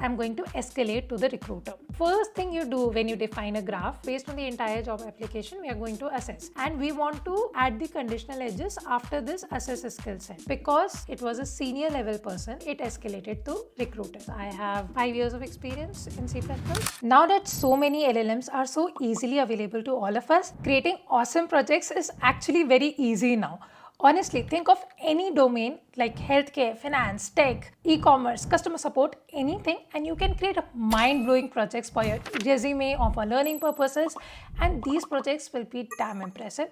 I'm going to escalate to the recruiter. First thing you do when you define a graph based on the entire job application, we are going to assess, and we want to add the conditional edges after this assess skill set. Because it was a senior level person, it escalated to recruiter. I have 5 years of experience in C++. Now that so many LLMs are so easily available to all of us, creating awesome projects is actually very easy now. Honestly, think of any domain like healthcare, finance, tech, e-commerce, customer support, anything, and you can create mind-blowing projects for your resume or for learning purposes, and these projects will be damn impressive.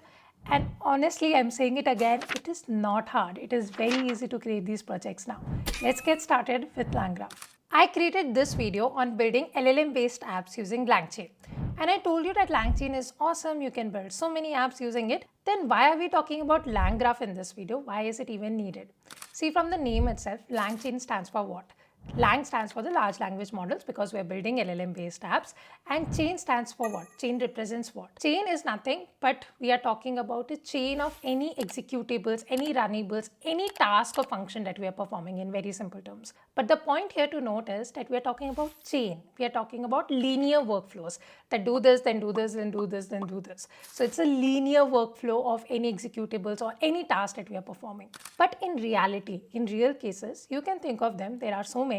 And honestly, I'm saying it again, it is not hard. It is very easy to create these projects now. Let's get started with LangGraph. I created this video on building LLM-based apps using LangChain. And I told you that LangChain is awesome, you can build so many apps using it. Then why are we talking about LangGraph in this video? Why is it even needed? See, from the name itself, LangChain stands for what? Lang stands for the large language models because we're building LLM based apps, and chain stands for what? Chain represents what? Chain is nothing but we are talking about a chain of any executables, any runnables, any task or function that we are performing in very simple terms. But the point here to note is that we are talking about chain. We are talking about linear workflows that do this, then do this, then do this, then do this. So it's a linear workflow of any executables or any task that we are performing. But in reality, in real cases, you can think of them, there are so many,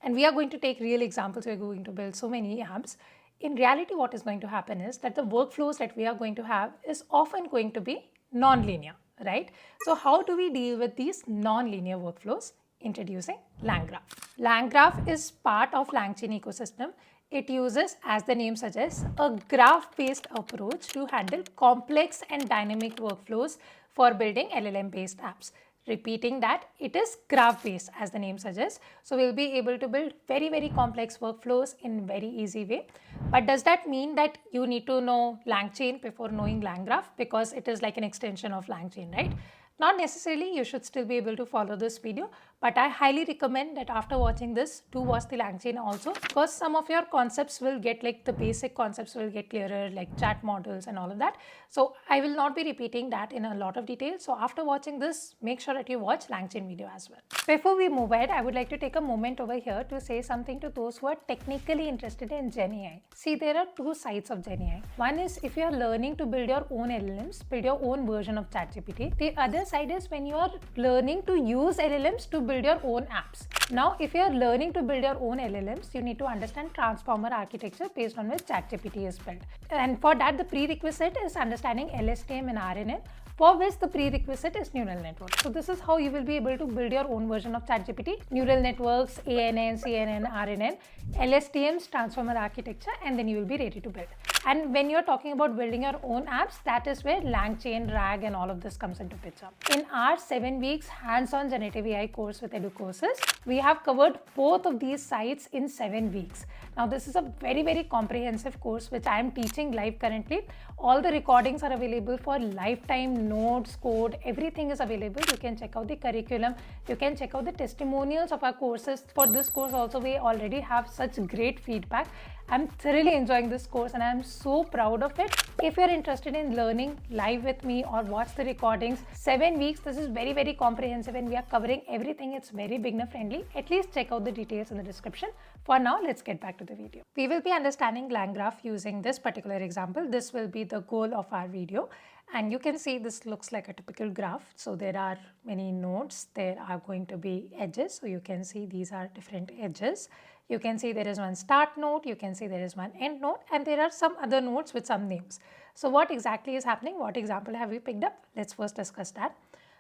and we are going to take real examples. We're going to build so many apps. In reality, what is going to happen is that the workflows that we are going to have is often going to be non-linear, right? So how do we deal with these non-linear workflows? Introducing LangGraph. LangGraph is part of LangChain ecosystem. It uses, as the name suggests, a graph-based approach to handle complex and dynamic workflows for building LLM-based apps. Repeating that, it is graph-based, as the name suggests. So we'll be able to build very, very complex workflows in very easy way. But does that mean that you need to know LangChain before knowing LangGraph? Because it is like an extension of LangChain, right? Not necessarily, you should still be able to follow this video, but I highly recommend that after watching this, do watch the LangChain also, because some of your concepts will get, like the basic concepts will get clearer, like chat models and all of that. So I will not be repeating that in a lot of detail. So after watching this, make sure that you watch LangChain video as well. Before we move ahead, I would like to take a moment over here to say something to those who are technically interested in GenAI. See, there are two sides of GenAI. One is if you are learning to build your own LLMs, build your own version of ChatGPT. The other side is when you are learning to use LLMs to build your own apps. Now, if you are learning to build your own LLMs, you need to understand transformer architecture based on which ChatGPT is built. And for that, the prerequisite is understanding LSTM and RNN, for which the prerequisite is neural network. So this is how you will be able to build your own version of ChatGPT. Neural networks, ANN, CNN, RNN, LSTMs, transformer architecture, and then you will be ready to build. And when you're talking about building your own apps, that is where LangChain, RAG, and all of this comes into picture. In our 7 weeks hands-on generative AI course with Educosys, we have covered both of these sites in 7 weeks. Now, this is a very, very comprehensive course which I am teaching live currently. All the recordings are available for lifetime, notes, code, everything is available. You can check out the curriculum. You can check out the testimonials of our courses. For this course also, we already have such great feedback. I'm thoroughly enjoying this course and I'm so proud of it. If you're interested in learning live with me or watch the recordings, 7 weeks, this is very, very comprehensive and we are covering everything. It's very beginner friendly. At least check out the details in the description. For now, let's get back to the video. We will be understanding LangGraph using this particular example. This will be the goal of our video. And you can see this looks like a typical graph. So there are many nodes. There are going to be edges. So you can see these are different edges. You can see there is one start node, you can see there is one end node, and there are some other nodes with some names. So what exactly is happening? What example have we picked up? Let's first discuss that.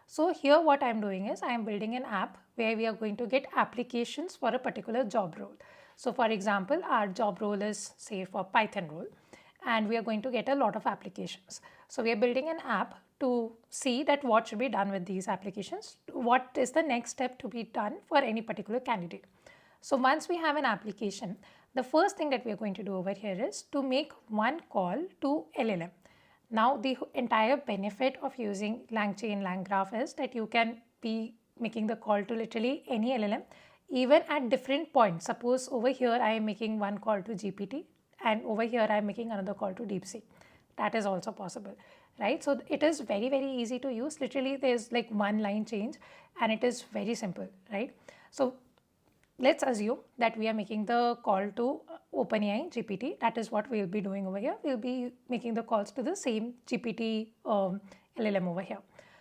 So here what I am doing is I am building an app where we are going to get applications for a particular job role. So for example, our job role is say for Python role, and we are going to get a lot of applications. So we are building an app to see that what should be done with these applications, what is the next step to be done for any particular candidate. So once we have an application, the first thing that we are going to do over here is to make one call to LLM. Now, the entire benefit of using LangChain, LangGraph is that you can be making the call to literally any LLM, even at different points. Suppose over here I am making one call to GPT and over here I am making another call to DeepSeek. That is also possible, right? So it is very, very easy to use. Literally, there's like one line change and it is very simple, right? So let's assume that we are making the call to OpenAI GPT. That is what we'll be doing over here. We'll be making the calls to the same GPT LLM over here.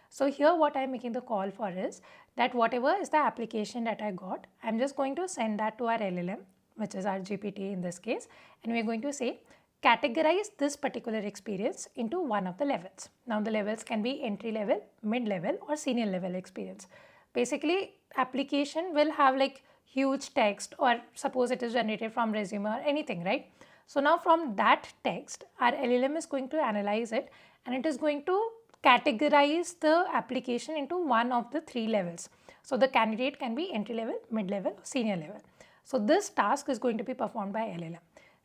So here what I'm making the call for is that whatever is the application that I got, I'm just going to send that to our LLM, which is our GPT in this case, and we're going to say, categorize this particular experience into one of the levels. Now the levels can be entry level, mid level or senior level experience. Basically application will have like huge text, or suppose it is generated from resume or anything, right? So now from that text our LLM is going to analyze it and it is going to categorize the application into one of the three levels. So the candidate can be entry level, mid level or senior level. So this task is going to be performed by LLM,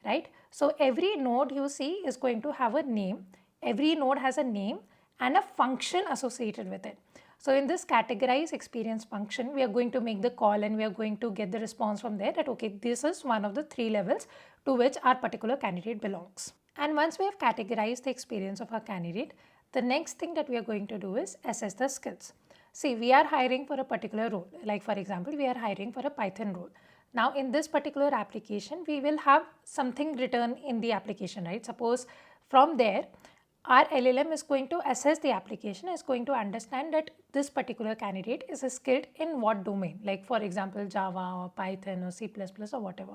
right? So every node you see is going to have a name. Every node has a name and a function associated with it. So in this categorize experience function, we are going to make the call and we are going to get the response from there that okay, this is one of the three levels to which our particular candidate belongs. And once we have categorized the experience of our candidate, the next thing that we are going to do is assess the skills. See, we are hiring for a particular role. Like for example, we are hiring for a Python role. Now in this particular application, we will have something written in the application, right? Suppose from there, our LLM is going to assess the application, is going to understand that this particular candidate is skilled in what domain, like for example, Java or Python or C++ or whatever.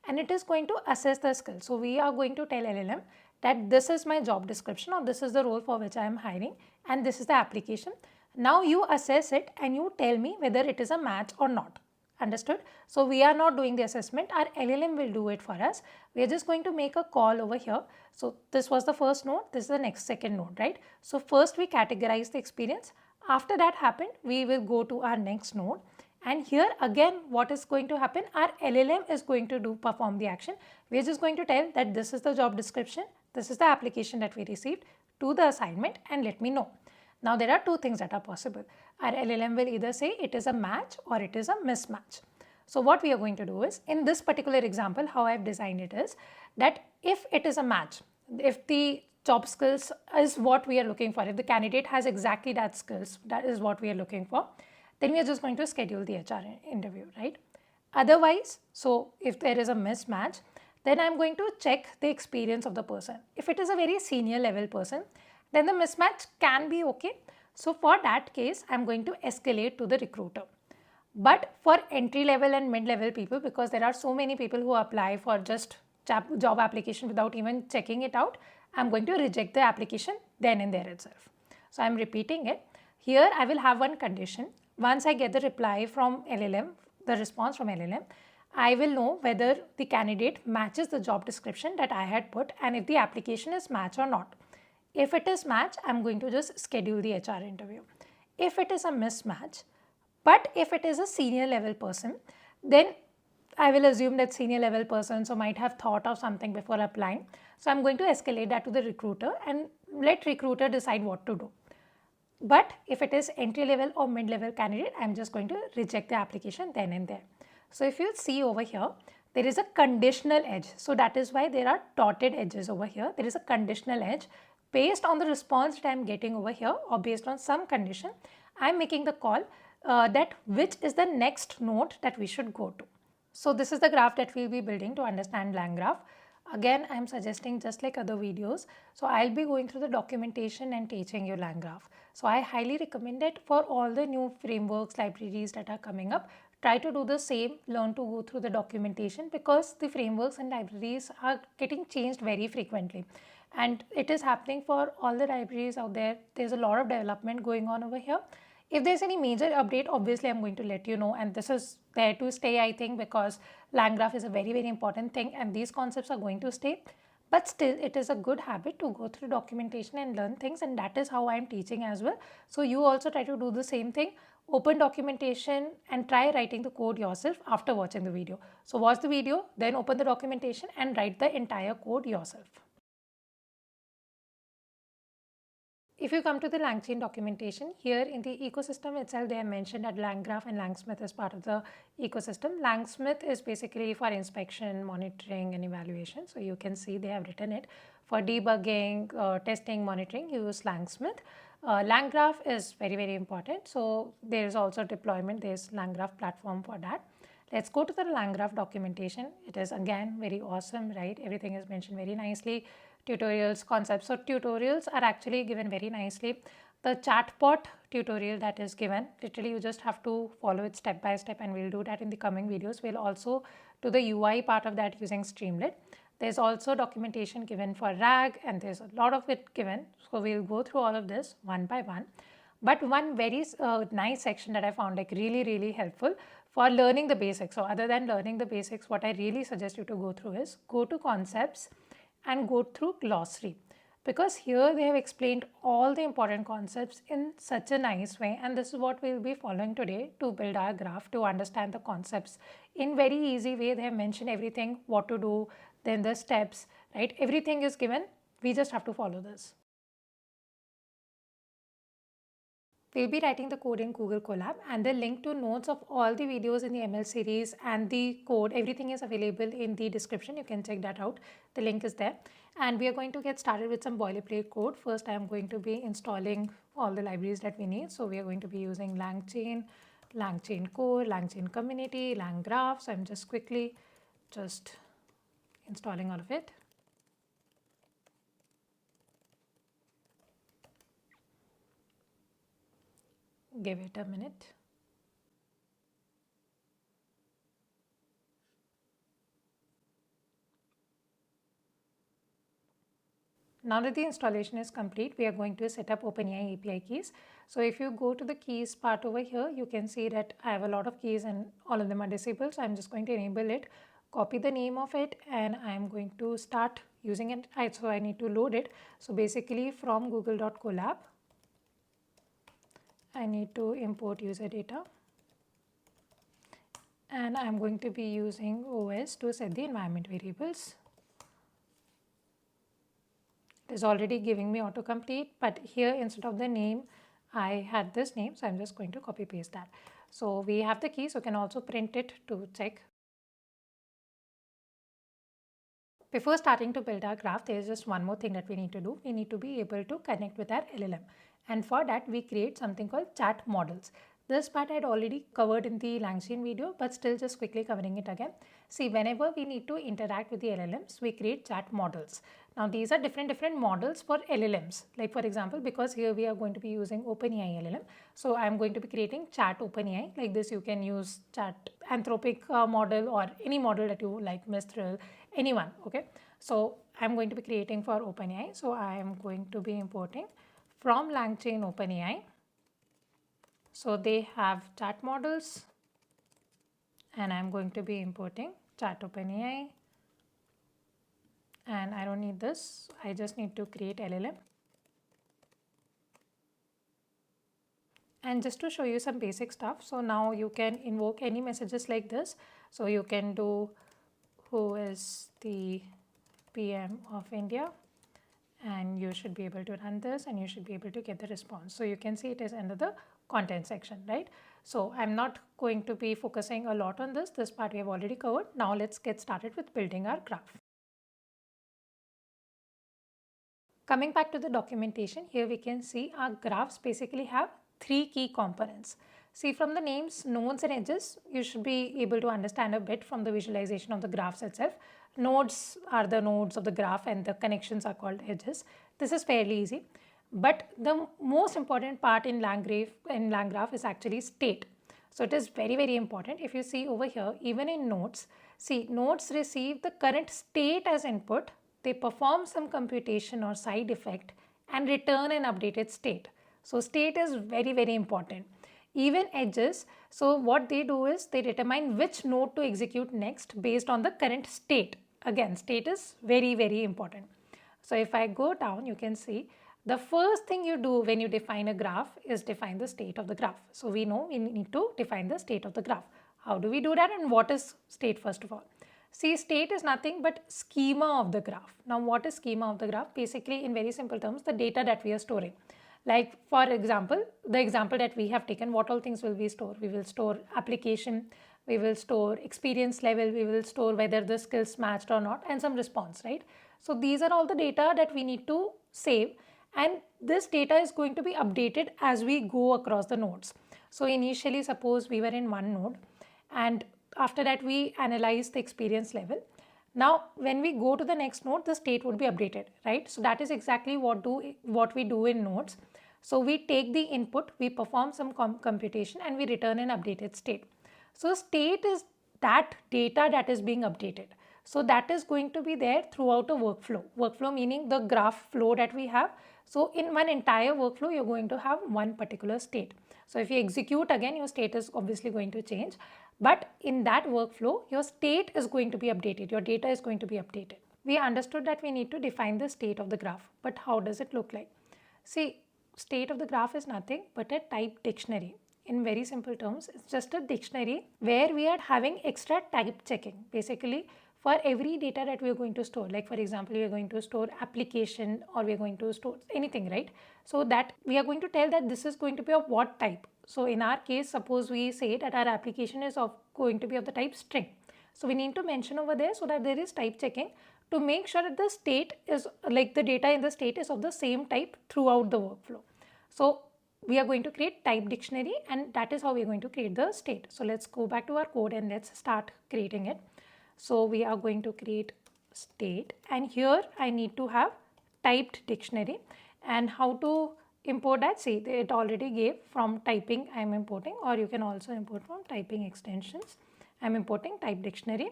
And it is going to assess the skill. So we are going to tell LLM that this is my job description or this is the role for which I am hiring and this is the application. Now you assess it and you tell me whether it is a match or not. Understood? So we are not doing the assessment, our LLM will do it for us. We are just going to make a call over here. So this was the first node, this is the next second node, right? So first we categorize the experience. After that happened, we will go to our next node. And here again, what is going to happen? Our LLM is going to perform the action. We are just going to tell that this is the job description, this is the application that we received, to the assignment and let me know. Now there are two things that are possible. Our LLM will either say it is a match or it is a mismatch. So what we are going to do is, in this particular example, how I have designed it is that if it is a match, if the job skills is what we are looking for, if the candidate has exactly that skills, that is what we are looking for, then we are just going to schedule the HR interview, right? Otherwise, so if there is a mismatch, then I'm going to check the experience of the person. If it is a very senior level person, then the mismatch can be okay. So for that case, I'm going to escalate to the recruiter. But for entry level and mid level people, because there are so many people who apply for just job application without even checking it out, I'm going to reject the application then and there itself. So I'm repeating it. Here I will have one condition. Once I get the reply from LLM, the response from LLM, I will know whether the candidate matches the job description that I had put and if the application is match or not. If it is match, I'm going to just schedule the HR interview. If it is a mismatch, but if it is a senior level person, then I will assume that senior level person so might have thought of something before applying. So I'm going to escalate that to the recruiter and let recruiter decide what to do. But if it is entry level or mid level candidate, I'm just going to reject the application then and there. So if you see over here, there is a conditional edge. So that is why there are dotted edges over here. There is a conditional edge. Based on the response that I am getting over here or based on some condition, I am making the call that which is the next node that we should go to. So this is the graph that we will be building to understand LangGraph. Again, I am suggesting just like other videos. So I'll be going through the documentation and teaching you LangGraph. So I highly recommend it for all the new frameworks, libraries that are coming up. Try to do the same, learn to go through the documentation because the frameworks and libraries are getting changed very frequently. And it is happening for all the libraries out there. There's a lot of development going on over here. If there's any major update, obviously I'm going to let you know, and this is there to stay, I think, because LangGraph is a very, very important thing and these concepts are going to stay. But still, it is a good habit to go through documentation and learn things, and that is how I'm teaching as well. So you also try to do the same thing. Open documentation and try writing the code yourself after watching the video. So watch the video, then open the documentation and write the entire code yourself. If you come to the LangChain documentation, here in the ecosystem itself, they have mentioned that LangGraph and LangSmith is part of the ecosystem. LangSmith is basically for inspection, monitoring and evaluation. So you can see they have written it. For debugging, testing, monitoring, you use LangSmith. LangGraph is very, very important. So there is also deployment. There is LangGraph platform for that. Let's go to the LangGraph documentation. It is again very awesome, right? Everything is mentioned very nicely. Tutorials, concepts. So tutorials are actually given very nicely. The chatbot tutorial that is given, literally you just have to follow it step by step, and we'll do that in the coming videos. We'll also do the UI part of that using Streamlit. There's also documentation given for RAG, and there's a lot of it given. So we'll go through all of this one by one. But one very nice section that I found like really helpful for learning the basics. So other than learning the basics, what I really suggest you to go through is go to concepts and go through glossary, because here they have explained all the important concepts in such a nice way, and this is what we'll be following today to build our graph, to understand the concepts in very easy way. They have mentioned everything, what to do, then the steps, right? Everything is given. We just have to follow this. We'll be writing the code in Google Colab, and the link to notes of all the videos in the ML series and the code, everything is available in the description. You can check that out. The link is there. And we are going to get started with some boilerplate code. First, I am going to be installing all the libraries that we need. So we are going to be using LangChain, LangChain Core, LangChain Community, LangGraph. So I'm just quickly installing all of it. Give it a minute. Now that the installation is complete, we are going to set up OpenAI API keys. So if you go to the keys part over here, you can see that I have a lot of keys and all of them are disabled. So I'm just going to enable it, copy the name of it, and I'm going to start using it. So I need to load it. So basically from google.colab, I need to import user data, and I'm going to be using OS to set the environment variables. It is already giving me autocomplete, but here instead of the name, I had this name, so I'm just going to copy paste that. So we have the key, so you can also print it to check. Before starting to build our graph, there is just one more thing that we need to do. We need to be able to connect with our LLM. And for that, we create something called chat models. This part I had already covered in the LangChain video, but still just quickly covering it again. See, whenever we need to interact with the LLMs, we create chat models. Now, these are different models for LLMs. Like for example, because here we are going to be using OpenAI LLM. So I'm going to be creating chat OpenAI. Like this, you can use chat Anthropic model or any model that you like, Mistral, anyone. Okay. So I'm going to be creating for OpenAI. So I am going to be importing from LangChain OpenAI. So they have chat models, and I'm going to be importing chat OpenAI. And I don't need this. I just need to create LLM. And just to show you some basic stuff, so now you can invoke any messages like this. So you can do who is the PM of India, and you should be able to run this, and you should be able to get the response. So you can see it is under the content section, right? So I'm not going to be focusing a lot on this. This part we have already covered. Now let's get started with building our graph. Coming back to the documentation, here we can see our graphs basically have three key components. See, from the names, nodes and edges, you should be able to understand a bit from the visualization of the graphs itself. Nodes are the nodes of the graph, and the connections are called edges. This is fairly easy. But the most important part in LangGraph is actually state. So it is very important. If you see over here, even in nodes, see, nodes receive the current state as input. They perform some computation or side effect and return an updated state. So state is very important. Even edges, so what they do is they determine which node to execute next based on the current state. Again, state is very important. So if I go down, you can see the first thing you do when you define a graph is define the state of the graph. So we know we need to define the state of the graph. How do we do that, and what is state first of all? See, state is nothing but schema of the graph. Now, what is schema of the graph? Basically, in very simple terms, the data that we are storing. Like for example, the example that we have taken, what all things will we store? We will store application, we will store experience level, we will store whether the skills matched or not, and some response, right? So these are all the data that we need to save, and this data is going to be updated as we go across the nodes. So initially, suppose we were in one node, and After that, we analyze the experience level. Now, when we go to the next node, the state would be updated, right? So that is exactly what we do in nodes. So we take the input, we perform some computation, and we return an updated state. So state is that data that is being updated. So that is going to be there throughout a workflow. Workflow meaning the graph flow that we have. So in one entire workflow, you're going to have one particular state. So if you execute again, your state is obviously going to change. But in that workflow, your state is going to be updated. Your data is going to be updated. We understood that we need to define the state of the graph. But how does it look like? See, state of the graph is nothing but a type dictionary. In very simple terms, it's just a dictionary where we are having extra type checking. Basically, for every data that we are going to store, like for example, we are going to store application or we are going to store anything, right? So that we are going to tell that this is going to be of what type. So in our case, suppose we say that our application is going to be of the type string. So we need to mention over there so that there is type checking to make sure that the state is like the data in the state is of the same type throughout the workflow. So we are going to create type dictionary, and that is how we are going to create the state. So let's go back to our code and let's start creating it. So we are going to create state, and here I need to have typed dictionary. And how to import that? See, it already gave from typing I am importing, or you can also import from typing extensions. I am importing type dictionary.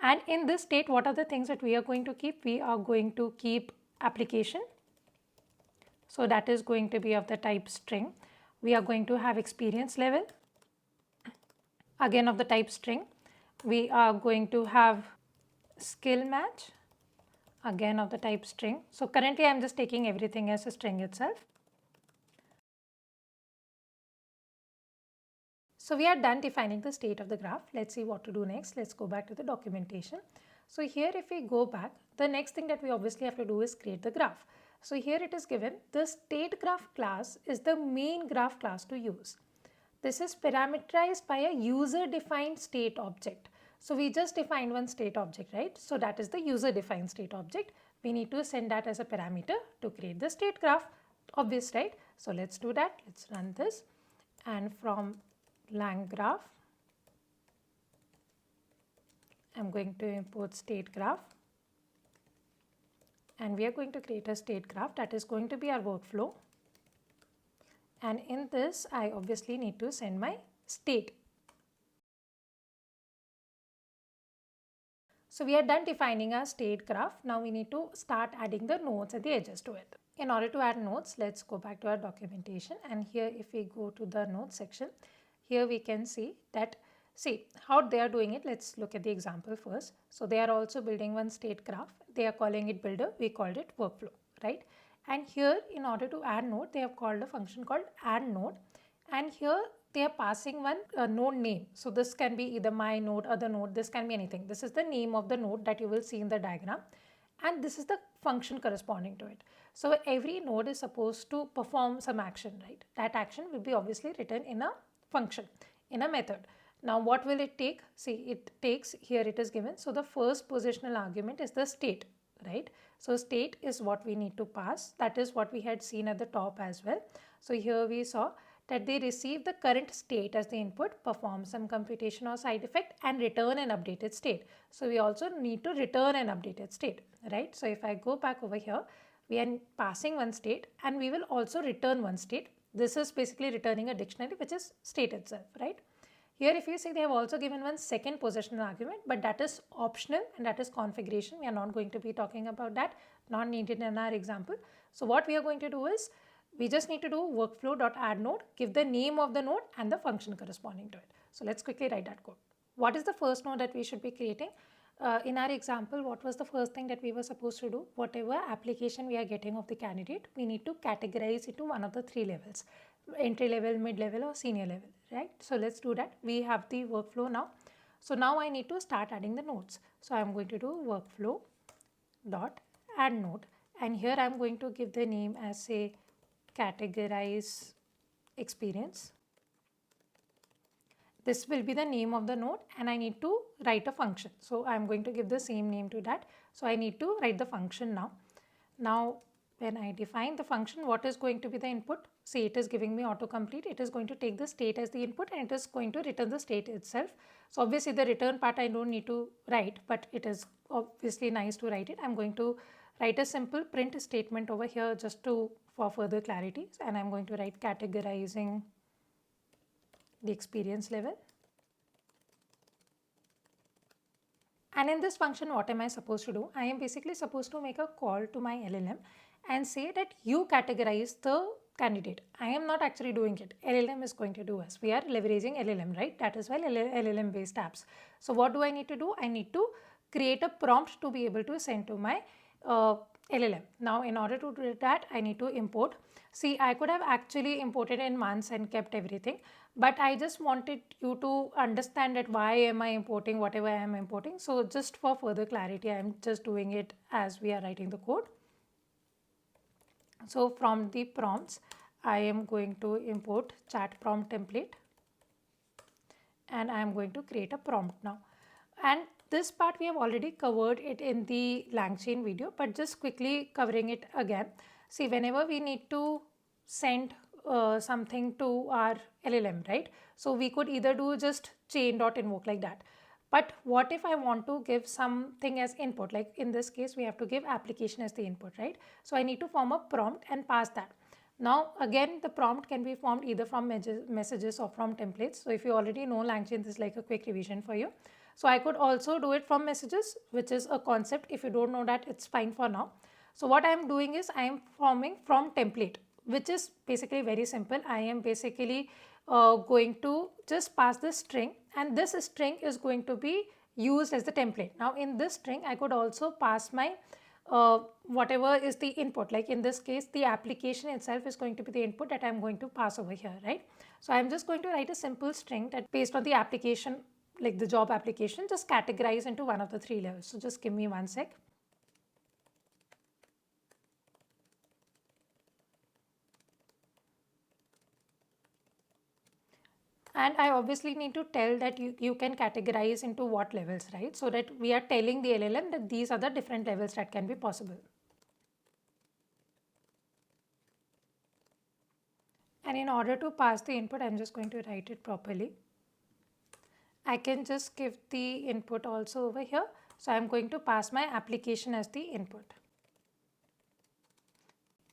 And in this state, what are the things that we are going to keep? We are going to keep application. So that is going to be of the type string. We are going to have experience level, again of the type string. We are going to have skill match, again of the type string. So currently I am just taking everything as a string itself. So we are done defining the state of the graph. Let's see what to do next. Let's go back to the documentation. So here if we go back, the next thing that we obviously have to do is create the graph. So here it is given the StateGraph class is the main graph class to use. This is parameterized by a user-defined state object. So we just defined one state object, right? So that is the user-defined state object. We need to send that as a parameter to create the state graph. Obvious, right? So let's do that. Let's run this. And from LangGraph, I'm going to import StateGraph. And we are going to create a state graph that is going to be our workflow. And in this, I obviously need to send my state. So we are done defining our state graph. Now we need to start adding the nodes at the edges to it. In order to add nodes, let's go back to our documentation. And here if we go to the node section, here we can see that, see how they are doing it. Let's look at the example first. So they are also building one state graph. They are calling it builder. We called it workflow, right? And here in order to add node, they have called a function called add node. And here they are passing one node name. So this can be either my node, other node, this can be anything. This is the name of the node that you will see in the diagram. And this is the function corresponding to it. So every node is supposed to perform some action, right? That action will be obviously written in a function, in a method. Now what will it take? See, it takes, here it is given. So the first positional argument is the state, right? So state is what we need to pass. That is what we had seen at the top as well. So here we saw that they receive the current state as the input, perform some computation or side effect, and return an updated state. So we also need to return an updated state, right? So if I go back over here, we are passing one state and we will also return one state. This is basically returning a dictionary, which is state itself, right? Here if you see, they have also given one second positional argument, but that is optional and that is configuration. We are not going to be talking about that, not needed in our example. So what we are going to do is, we just need to do workflow.addNode, give the name of the node and the function corresponding to it. So let's quickly write that code. What is the first node that we should be creating? In our example, what was the first thing that we were supposed to do? Whatever application we are getting of the candidate, we need to categorize it to one of the three levels, entry level, mid level or senior level, right? So let's do that. We have the workflow now. So now I need to start adding the nodes. So I'm going to do workflow.addNode, and here I'm going to give the name as say categorize experience. This will be the name of the node and I need to write a function. So I'm going to give the same name to that. So I need to write the function now. Now when I define the function, what is going to be the input? see, it is giving me autocomplete. It is going to take the state as the input and it is going to return the state itself. So obviously the return part I don't need to write, but it is obviously nice to write it. I'm going to write a simple print statement over here just for further clarity, and I'm going to write categorizing the experience level. And in this function, what am I supposed to do? I am basically supposed to make a call to my LLM and say that you categorize the candidate. I am not actually doing it. LLM is going to do us. We are leveraging LLM, right? That is why LLM based apps. So what do I need to do? I need to create a prompt to be able to send to my LLM. Now, in order to do that, I need to import. See, I could have actually imported in months and kept everything, but I just wanted you to understand that why am I importing whatever I am importing. So just for further clarity, I am just doing it as we are writing the code. So from the prompts, I am going to import chat prompt template and I am going to create a prompt now. And this part we have already covered it in the LangChain video, but just quickly covering it again. See, whenever we need to send something to our LLM, right? So we could either do just chain.invoke like that. But what if I want to give something as input? Like in this case, we have to give application as the input, right? So I need to form a prompt and pass that. Now, again, the prompt can be formed either from messages or from templates. So if you already know LangChain, this is like a quick revision for you. So I could also do it from messages, which is a concept. If you don't know that, it's fine for now. So what I am doing is I am forming from template, which is basically very simple. I am basically going to just pass this string, and this string is going to be used as the template. Now in this string, I could also pass my whatever is the input. Like in this case, the application itself is going to be the input that I am going to pass over here, right? So I am just going to write a simple string that based on the application, like the job application, just categorize into one of the three levels. So just give me 1 sec. And I obviously need to tell that you can categorize into what levels, right? So that we are telling the LLM that these are the different levels that can be possible. And in order to pass the input, I'm just going to write it properly. I can just give the input also over here. So I'm going to pass my application as the input.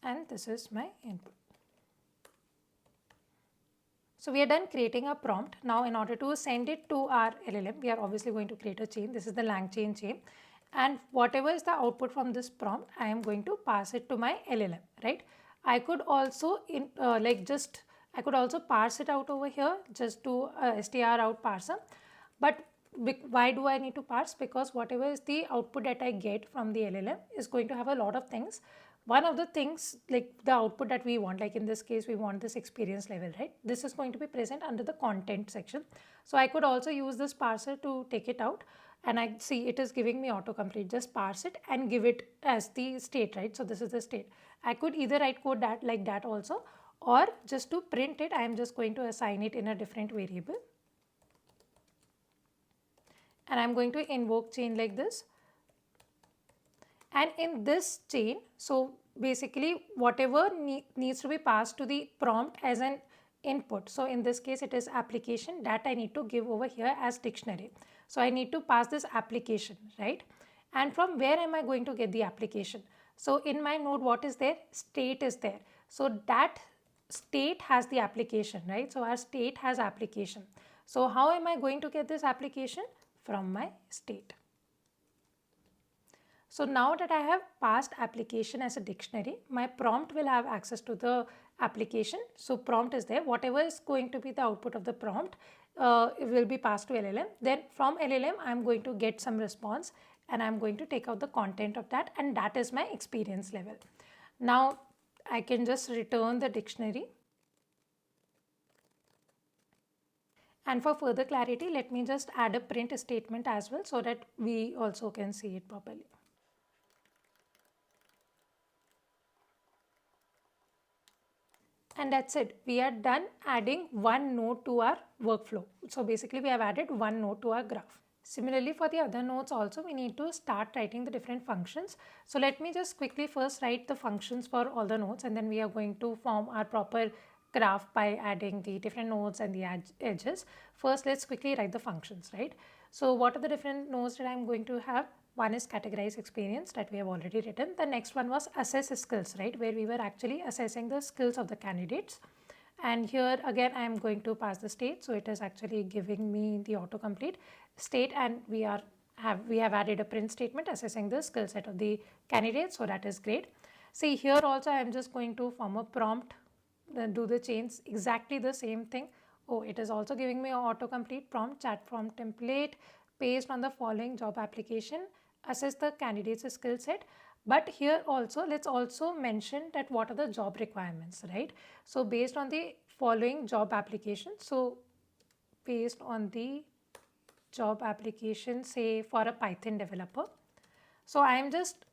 And this is my input. So we are done creating a prompt. Now in order to send it to our LLM, we are obviously going to create a chain. This is the LangChain chain. And whatever is the output from this prompt, I am going to pass it to my LLM, right? I could also I could also parse it out over here, just do str out parser. But why do I need to parse? Because whatever is the output that I get from the LLM is going to have a lot of things. One of the things, like the output that we want, like in this case, we want this experience level, right? This is going to be present under the content section. So I could also use this parser to take it out, and I see it is giving me autocomplete. Just parse it and give it as the state, right? So this is the state. I could either write code that like that also, or just to print it, I am just going to assign it in a different variable. And I'm going to invoke chain like this. And in this chain, so basically whatever needs to be passed to the prompt as an input. So in this case, it is application that I need to give over here as dictionary. So I need to pass this application, right? And from where am I going to get the application? So in my node, what is there? State is there. So that state has the application, right? So our state has application. So how am I going to get this application? From my state. So now that I have passed application as a dictionary, my prompt will have access to the application. So prompt is there. Whatever is going to be the output of the prompt, it will be passed to LLM. Then from LLM, I'm going to get some response and I'm going to take out the content of that, and that is my experience level. Now I can just return the dictionary. And for further clarity, let me just add a print statement as well so that we also can see it properly. And that's it. We are done adding one node to our workflow. So basically we have added one node to our graph. Similarly, for the other nodes also, we need to start writing the different functions. So let me just quickly first write the functions for all the nodes, and then we are going to form our proper graph by adding the different nodes and the edges. First, let's quickly write the functions, right? So what are the different nodes that I'm going to have? One is categorize experience that we have already written. The next one was assess skills, right? Where we were actually assessing the skills of the candidates. And here again I am going to pass the state, so it is actually giving me the autocomplete state, and we have added a print statement assessing the skill set of the candidate, so that is great. See, here also I am just going to form a prompt, then do the change, exactly the same thing. Oh, it is also giving me an autocomplete prompt, chat prompt template, based on the following job application, assess the candidate's skill set. But here also, let's also mention that what are the job requirements, right? So based on the following job application, so based on the job application, say for a Python developer, so I am just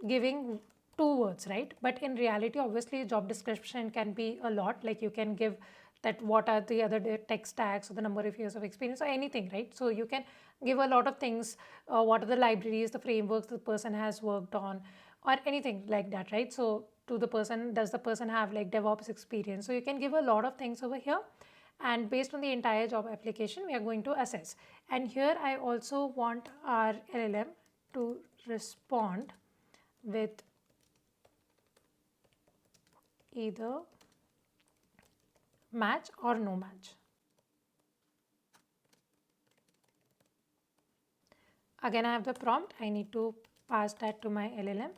giving two words, right? But in reality, obviously job description can be a lot, like you can give that what are the other tech stacks or the number of years of experience or anything, right? So you can give a lot of things, what are the libraries, the frameworks the person has worked on, or anything like that, right? So to the person, does the person have like DevOps experience? So you can give a lot of things over here, and based on the entire job application we are going to assess. And here I also want our LLM to respond with either match or no match. Again, I have the prompt. I need to pass that to my LLM.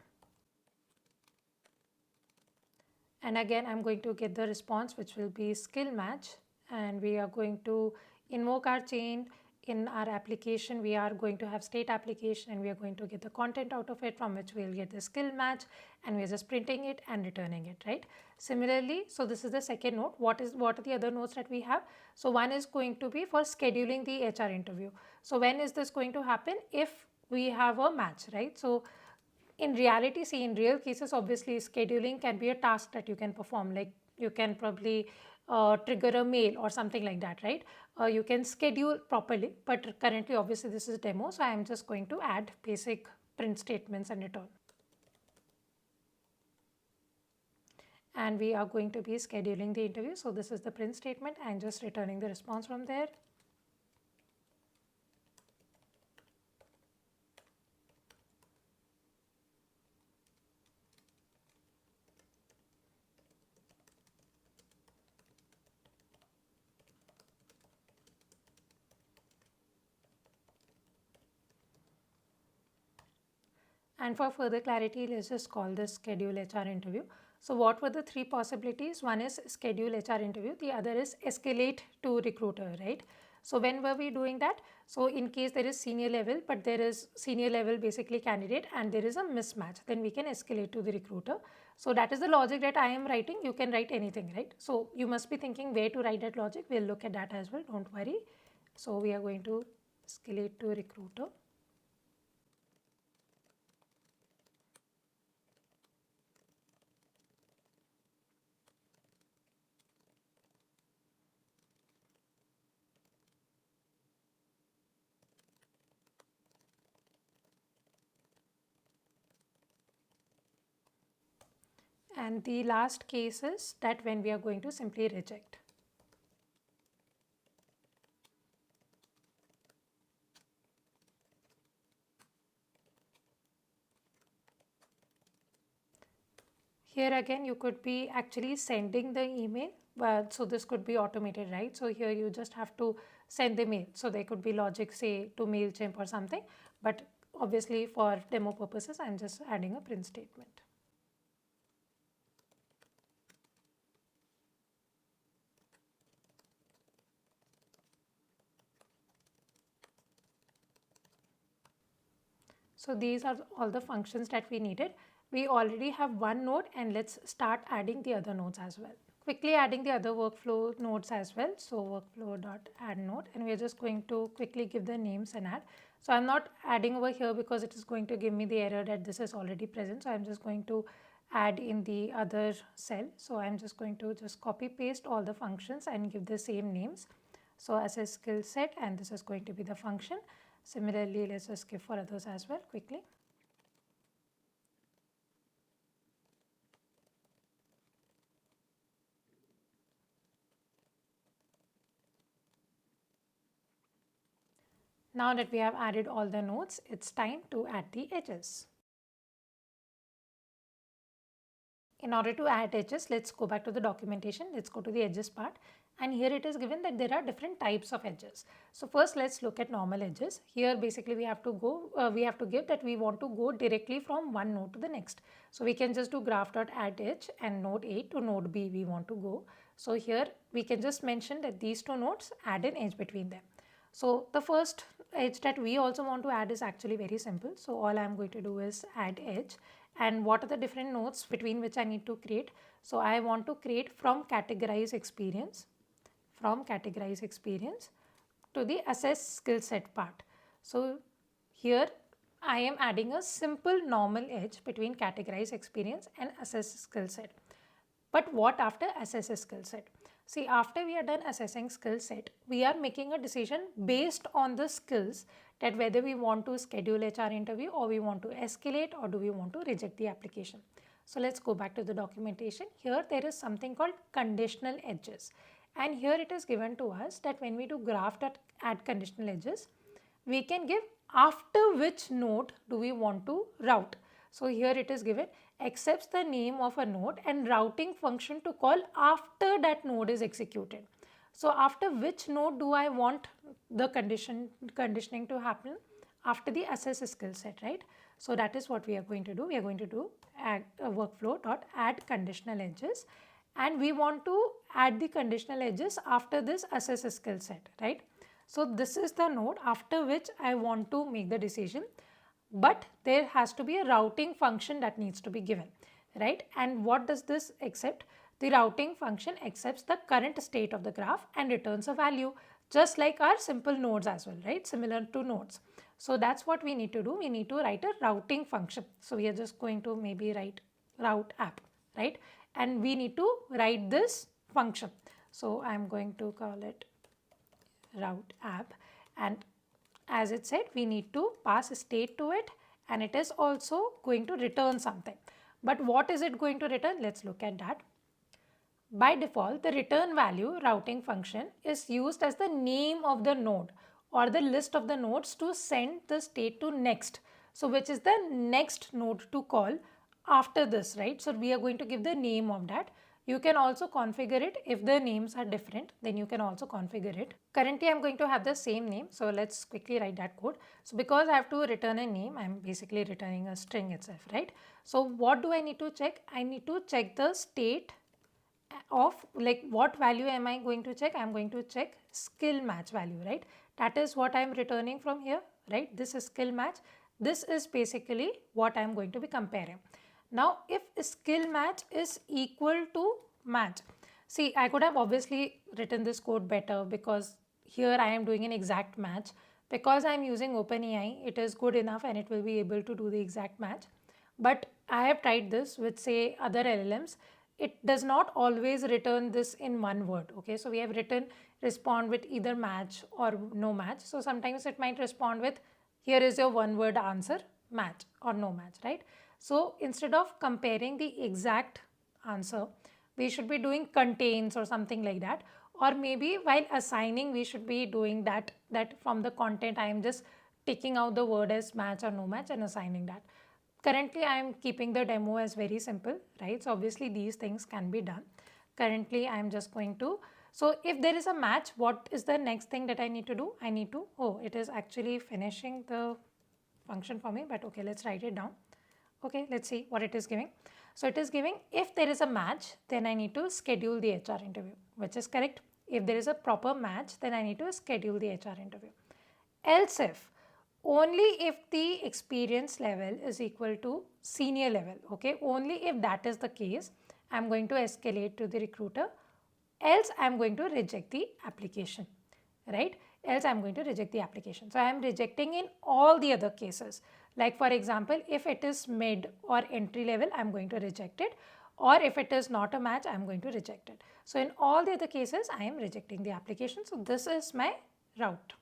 And again, I'm going to get the response, which will be skill match. And we are going to invoke our chain. In our application, we are going to have state application, and we are going to get the content out of it, from which we'll get the skill match, and we're just printing it and returning it, right? Similarly, so this is the second node. What are the other nodes that we have? So one is going to be for scheduling the HR interview. So when is this going to happen? If we have a match, right? So in reality, see, in real cases, obviously scheduling can be a task that you can perform, like you can probably trigger a mail or something like that, right? You can schedule properly, but currently obviously this is a demo, so I am just going to add basic print statements and return. And we are going to be scheduling the interview, so this is the print statement and just returning the response from there. And for further clarity, let's just call this schedule HR interview. So what were the three possibilities? One is schedule HR interview. The other is escalate to recruiter, right? So when were we doing that? So in case there is senior level, but there is senior level basically candidate and there is a mismatch, then we can escalate to the recruiter. So that is the logic that I am writing. You can write anything, right? So you must be thinking where to write that logic. We'll look at that as well. Don't worry. So we are going to escalate to recruiter. And the last case is that when we are going to simply reject. Here again, you could be actually sending the email, but so this could be automated, right? So here you just have to send the mail. So there could be logic, say, to MailChimp or something, but obviously for demo purposes, I'm just adding a print statement. So these are all the functions that we needed. We already have one node, and let's start adding the other nodes as well. Quickly adding the other workflow nodes as well. So workflow.add node, and we're just going to quickly give the names and add. So I'm not adding over here because it is going to give me the error that this is already present. So I'm just going to add in the other cell. So I'm just going to just copy paste all the functions and give the same names. So as a skill set, and this is going to be the function. Similarly, let's just give for others as well quickly. Now that we have added all the nodes, it's time to add the edges. In order to add edges, let's go back to the documentation. Let's go to the edges part. And here it is given that there are different types of edges. So first let's look at normal edges. Here basically we have to give that we want to go directly from one node to the next. So we can just do graph.addEdge and node A to node B we want to go. So here we can just mention that these two nodes, add an edge between them. So the first edge that we also want to add is actually very simple. So all I am going to do is add edge. And what are the different nodes between which I need to create? So I want to create from categorize experience to the assess skill set part. So here I am adding a simple normal edge between categorize experience and assess skill set. But what after assess skill set? See, after we are done assessing skill set, we are making a decision based on the skills that whether we want to schedule HR interview or we want to escalate or do we want to reject the application. So let's go back to the documentation. Here there is something called conditional edges. And here it is given to us that when we do graph.add conditional edges, we can give after which node do we want to route. So here it is given accepts the name of a node and routing function to call after that node is executed. So after which node do I want the conditioning to happen? After the assess skill set, right? So that is what we are going to do. We are going to do workflow.add conditional edges, and we want to add the conditional edges after this assess skill set, right? So this is the node after which I want to make the decision. But there has to be a routing function that needs to be given, right? And what does this accept? The routing function accepts the current state of the graph and returns a value, just like our simple nodes as well, right? Similar to nodes. So that's what we need to do. We need to write a routing function. So we are just going to maybe write route app, right? And we need to write this function. So I'm going to call it route app, and as it said, we need to pass a state to it, and it is also going to return something. But what is it going to return? Let's look at that. By default, the return value routing function is used as the name of the node or the list of the nodes to send the state to next. So which is the next node to call after this, right? So we are going to give the name of that. You can also configure it if the names are different, then you can also configure it. Currently, I'm going to have the same name. So let's quickly write that code. So because I have to return a name, I'm basically returning a string itself, right? So what do I need to check? I need to check the state of like what value am I going to check? I'm going to check skill match value, right? That is what I'm returning from here, right? This is skill match. This is basically what I'm going to be comparing. Now, if skill match is equal to match, see, I could have obviously written this code better because here I am doing an exact match. Because I am using OpenAI, it is good enough and it will be able to do the exact match. But I have tried this with say other LLMs. It does not always return this in one word. Okay, so we have written respond with either match or no match. So sometimes it might respond with here is your one word answer, match or no match, right? So instead of comparing the exact answer, we should be doing contains or something like that. Or maybe while assigning, we should be doing that from the content, I am just taking out the word as match or no match and assigning that. Currently, I am keeping the demo as very simple, right? So obviously these things can be done. Currently, I am just going to, so if there is a match, what is the next thing that I need to do? I need to, oh, it is actually finishing the function for me, but okay, let's write it down. Okay, let's see what it is giving. So it is giving if there is a match, then I need to schedule the HR interview, which is correct. If there is a proper match, then I need to schedule the HR interview. Else if, only if the experience level is equal to senior level, okay, only if that is the case, I am going to escalate to the recruiter, else I am going to reject the application, right? Else I am going to reject the application. So I am rejecting in all the other cases. Like for example, if it is mid or entry level, I am going to reject it. Or if it is not a match, I am going to reject it. So in all the other cases, I am rejecting the application. So this is my route.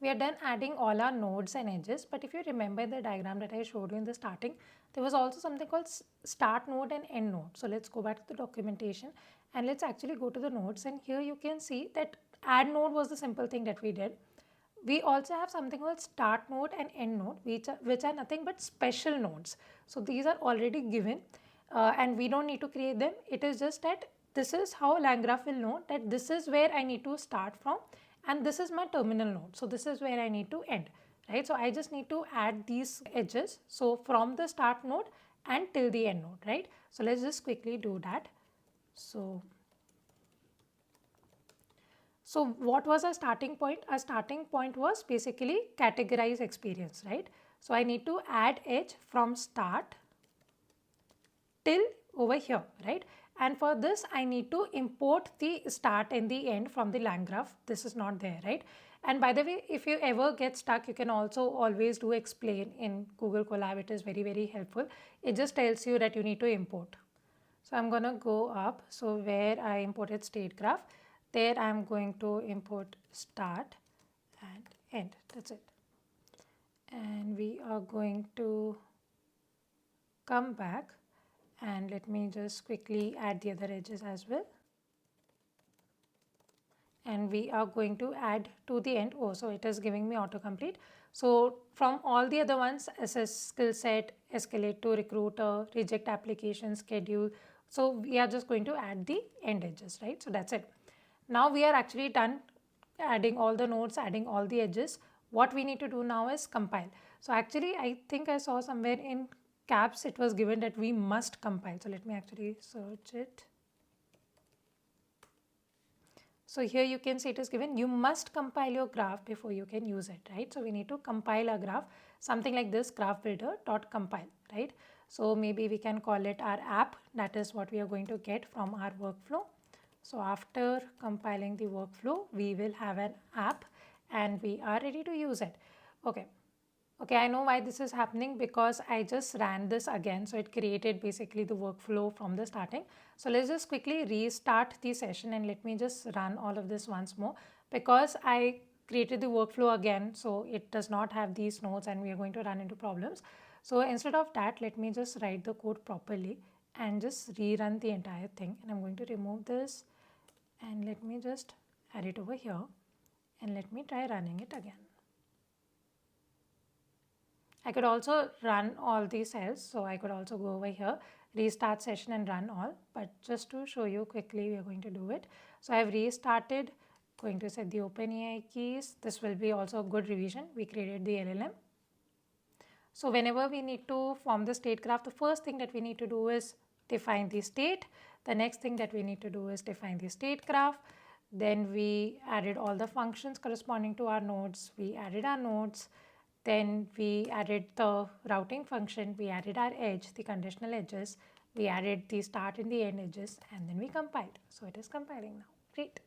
we are done adding all our nodes and edges. But if you remember the diagram that I showed you in the starting, there was also something called start node and end node. So let's go back to the documentation and let's actually go to the nodes, and here you can see that add node was the simple thing that we did. We also have something called start node and end node, which are nothing but special nodes. So these are already given and we don't need to create them. It is just that this is how LangGraph will know that this is where I need to start from and this is my terminal node. So this is where I need to end, right? So I just need to add these edges. So from the start node and till the end node, right? So let's just quickly do that. So what was our starting point? Our starting point was basically categorize experience, right? So I need to add edge from start till over here, right? And for this I need to import the start and the end from the LangGraph. This is not there, right? And by the way, if you ever get stuck, you can also always do explain in Google Colab. It is very, very helpful. It just tells you that you need to import. So I'm going to go up. So where I imported StateGraph, there I'm going to import start and end. That's it. And we are going to come back and let me just quickly add the other edges as well. And we are going to add to the end. Oh, so it is giving me autocomplete. So from all the other ones, assess skill set, escalate to recruiter, reject application, schedule. So we are just going to add the end edges, right? So that's it. Now we are actually done adding all the nodes, adding all the edges. What we need to do now is compile. So actually I think I saw somewhere in caps it was given that we must compile. So let me actually search it. So here you can see it is given you must compile your graph before you can use it, right? So we need to compile a graph, something like this, graph builder.compile, right? So maybe we can call it our app. That is what we are going to get from our workflow. So after compiling the workflow, we will have an app and we are ready to use it. Okay, I know why this is happening, because I just ran this again. So it created basically the workflow from the starting. So let's just quickly restart the session and let me just run all of this once more, because I created the workflow again. So it does not have these nodes and we are going to run into problems. So instead of that, let me just write the code properly and just rerun the entire thing. And I'm going to remove this and let me just add it over here and let me try running it again. I could also run all these cells, so I could also go over here, restart session and run all, but just to show you quickly, we are going to do it. So I have restarted, going to set the OpenAI keys. This will be also a good revision. We created the LLM. So whenever we need to form the state graph, the first thing that we need to do is define the state. The next thing that we need to do is define the state graph. Then we added all the functions corresponding to our nodes. We added our nodes. Then we added the routing function, we added our edge, the conditional edges, we added the start and the end edges, and then we compiled. So it is compiling now. Great.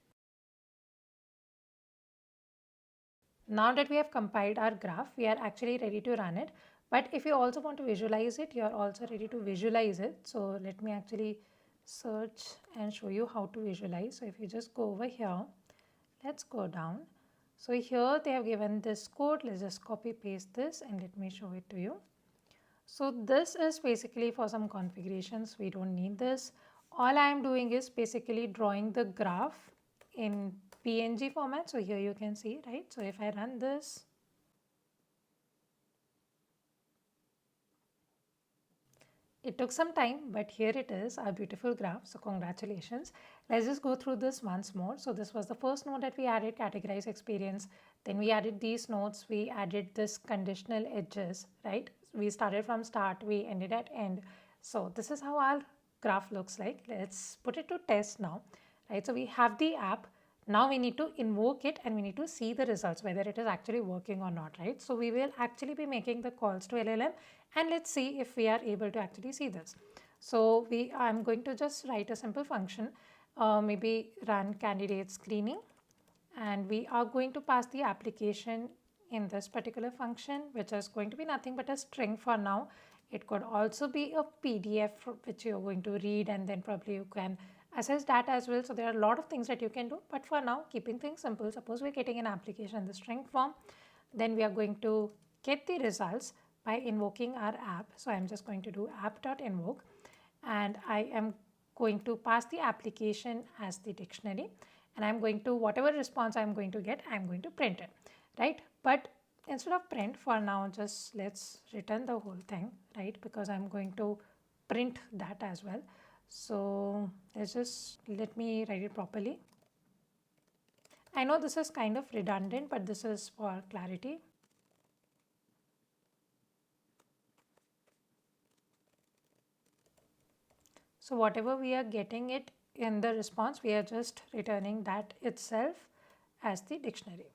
Now that we have compiled our graph, we are actually ready to run it. But if you also want to visualize it, you are also ready to visualize it. So let me actually search and show you how to visualize. So if you just go over here, let's go down. So here they have given this code. Let's just copy paste this and let me show it to you. So this is basically for some configurations. We don't need this. All I am doing is basically drawing the graph in PNG format. So here you can see, right? So if I run this, it took some time, but here it is, our beautiful graph. So congratulations. Let's just go through this once more. So this was the first node that we added, categorize experience. Then we added these nodes. We added this conditional edges, right? We started from start, we ended at end. So this is how our graph looks like. Let's put it to test now, right? So we have the app. Now we need to invoke it and we need to see the results, whether it is actually working or not, right? So we will actually be making the calls to LLM and let's see if we are able to actually see this. So I'm going to just write a simple function, maybe run candidate screening, and we are going to pass the application in this particular function, which is going to be nothing but a string for now. It could also be a PDF which you're going to read and then probably you can assess that as well. So there are a lot of things that you can do, but for now, keeping things simple, suppose we're getting an application in the string form. then we are going to get the results by invoking our app. So I'm just going to do app.invoke, and I am going to pass the application as the dictionary, and I'm going to, whatever response I'm going to get, I'm going to print it, right? But instead of print, for now, just let's return the whole thing, right? Because I'm going to print that as well. So let's just, let me write it properly. I know this is kind of redundant, but this is for clarity. So whatever we are getting it in the response, we are just returning that itself as the dictionary.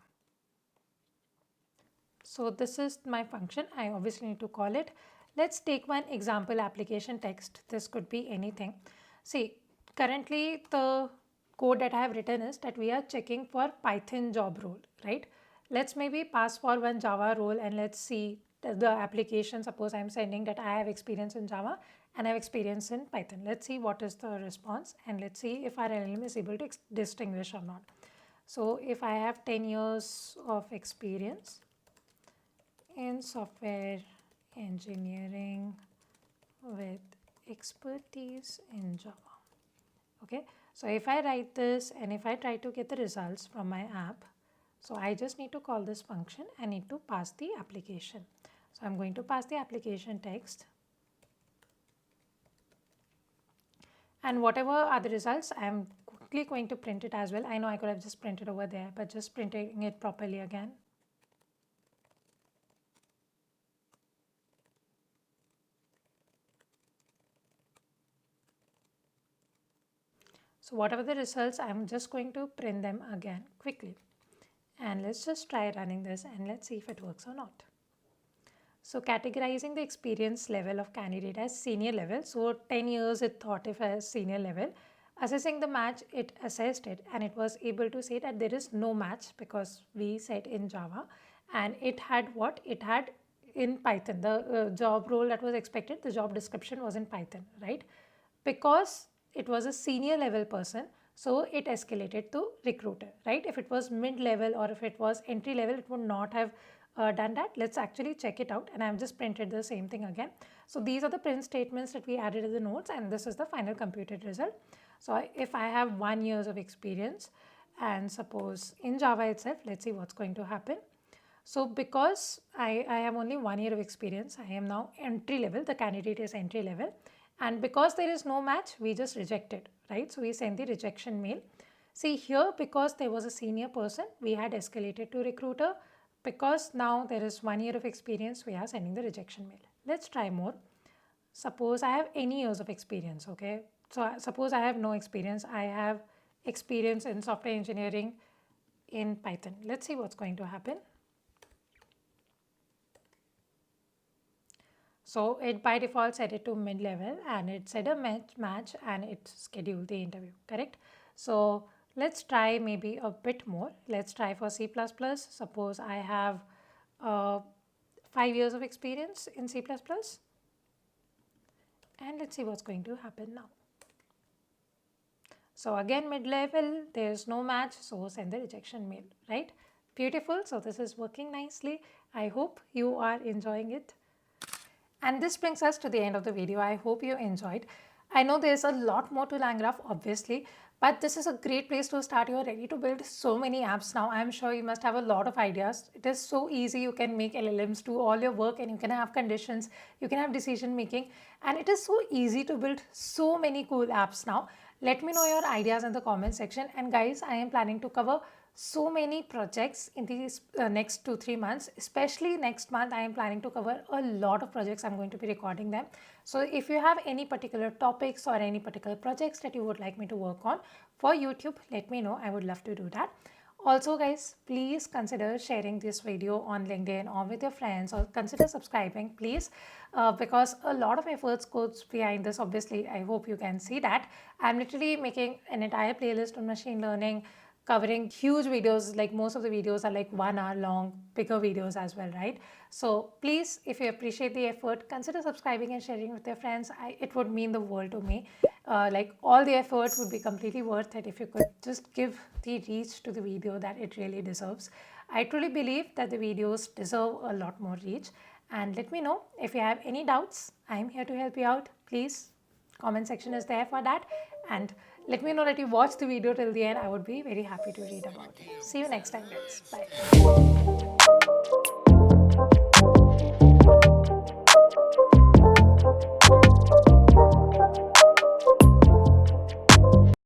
So this is my function. I obviously need to call it. Let's take one example application text. This could be anything. See, currently the code that I have written is that we are checking for Python job role, right? Let's maybe pass for one Java role, and let's see the application. Suppose I'm sending that I have experience in Java and I have experience in Python. Let's see what is the response, and let's see if our LLM is able to distinguish or not. So if I have 10 years of experience in software engineering with expertise in Java. Okay, so if I write this and if I try to get the results from my app, so I just need to call this function and need to pass the application. So I'm going to pass the application text, and whatever are the results, I'm quickly going to print it as well. I know I could have just printed over there, but just printing it properly again. So whatever the results, I'm just going to print them again quickly. And let's just try running this and let's see if it works or not. So categorizing the experience level of candidate as senior level. So 10 years it thought of as senior level. Assessing the match, it assessed it and it was able to say that there is no match because we said in Java, and it had what? It had in Python. The job role that was expected, the job description was in Python, right? Because it was a senior level person, so it escalated to recruiter, right? If it was mid-level or if it was entry level, it would not have done that. Let's actually check it out, and I've just printed the same thing again. So these are the print statements that we added in the notes, and this is the final computed result. So if I have 1 year of experience, and suppose in Java itself, let's see what's going to happen. So because I have only 1 year of experience, I am now entry level, the candidate is entry level. And because there is no match, we just reject it, right? So we send the rejection mail. See here, because there was a senior person, we had escalated to recruiter. Because now there is 1 year of experience, we are sending the rejection mail. Let's try more. Suppose I have any years of experience, okay? So suppose I have no experience. I have experience in software engineering in Python. Let's see what's going to happen. So it by default set it to mid-level and it said a match and it scheduled the interview, correct? So let's try maybe a bit more. Let's try for C++. Suppose I have 5 years of experience in C++. And let's see what's going to happen now. So again mid-level, there's no match, so send the rejection mail, right? Beautiful. So this is working nicely. I hope you are enjoying it. And this brings us to the end of the video. I hope you enjoyed. I know there's a lot more to LangGraph, obviously, but this is a great place to start. You're ready to build so many apps now. I'm sure you must have a lot of ideas. It is so easy. You can make LLMs do all your work and you can have conditions, you can have decision making, and it is so easy to build so many cool apps now. Let me know your ideas in the comment section. And guys, I am planning to cover so many projects in these next 2-3 months. Especially next month, I am planning to cover a lot of projects. I'm going to be recording them. So if you have any particular topics or any particular projects that you would like me to work on for YouTube, let me know. I would love to do that. Also guys, please consider sharing this video on LinkedIn or with your friends, or consider subscribing please, because a lot of efforts goes behind this. Obviously, I hope you can see that I'm literally making an entire playlist on machine learning, covering huge videos. Like most of the videos are like 1 hour long, bigger videos as well, right? So please, if you appreciate the effort, consider subscribing and sharing with your friends. It would mean the world to me. Like all the effort would be completely worth it if you could just give the reach to the video that it really deserves. I truly believe that the videos deserve a lot more reach. And let me know if you have any doubts. I am here to help you out. Please, comment section is there for that. And let me know that you watched the video till the end. I would be very happy to read about it. See you next time, guys. Bye.